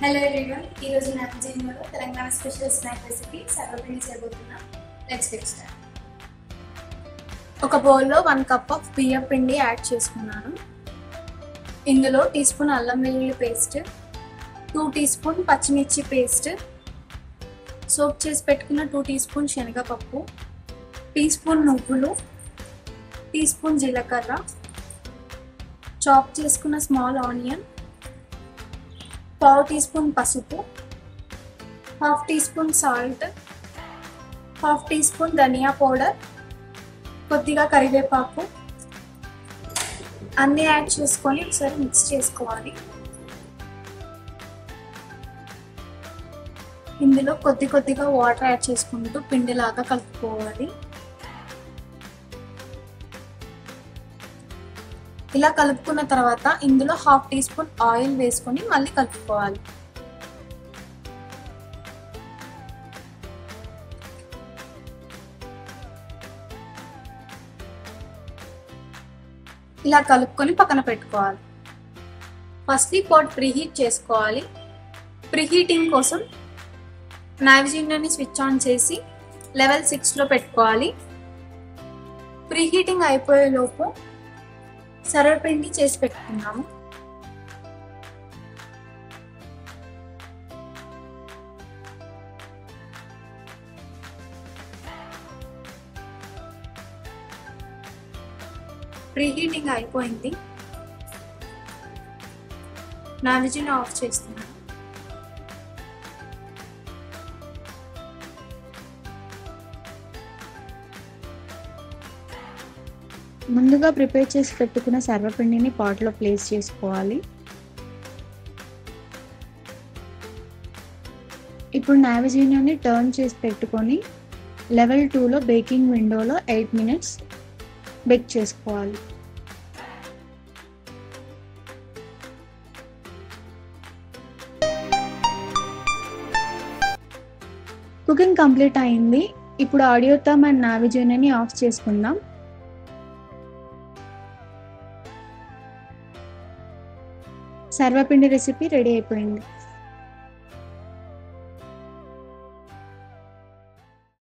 Hello everyone, ఈరోజు నా కిచెన్లో Telangana special snack recipe Sarvapindi చేయబోతున్నా. Let's get start. ఒక బౌల్లో 1 కప్ ఆఫ్ బియ్యం పిండి యాడ్ చేసుకున్నాను. ఇందులో టీ స్పూన్ అల్లం వెల్లుల్లి పేస్ట్, 2 టీ స్పూన్ పచ్చిమిర్చి పేస్ట్, సోక్ చేసి పెట్టుకున్న 2 టీ స్పూన్ శనగపప్పు, టీ స్పూన్ నువ్వులు, టీ స్పూన్ జీలకర్ర, చాప్ చేసుకున్న స్మాల్ ఆనియన్, పావు టీ స్పూన్ పసుపు, half teaspoon salt, half teaspoon ధనియా పౌడర్, కొద్దిగా కరివేపాకు అన్నీ యాడ్ చేసుకొని ఒకసారి మిక్స్ చేసుకోవాలి. ఇందులో కొద్దిగా వాటర్ యాడ్ చేసుకుంటూ పిండిలాగా కలుపుకోవాలి. ఇలా కలుపుకున్న తర్వాత ఇందులో హాఫ్ టీ స్పూన్ ఆయిల్ వేసుకొని మళ్ళీ కలుపుకోవాలి. ఇలా కలుపుకొని పక్కన పెట్టుకోవాలి. ఫస్ట్లీ పాట్ ప్రీహీట్ చేసుకోవాలి. ప్రీహీటింగ్ కోసం నావిజినోని స్విచ్ ఆన్ చేసి లెవెల్ 6లో పెట్టుకోవాలి. ప్రీహీటింగ్ అయిపోయేలోపు సర్వపిండి చేసి పెట్టుకున్నాము. ప్రీహీటింగ్ అయిపోయింది. నావిజిన్ ఆఫ్ చేస్తున్నాను. ముందుగా ప్రిపేర్ చేసి పెట్టుకున్న సర్వపిండిని పాట్లో ప్లేస్ చేసుకోవాలి. ఇప్పుడు నావిజినోని టర్న్ చేసి పెట్టుకొని లెవెల్ 2లో బేకింగ్ విండోలో 8 మినిట్స్ బేక్ చేసుకోవాలి. కుకింగ్ కంప్లీట్ అయింది. ఇప్పుడు ఆడియోతో మన నావిజినోని ఆఫ్ చేసుకుందాం. సర్వపిండి రెసిపీ రెడీ అయిపోయింది.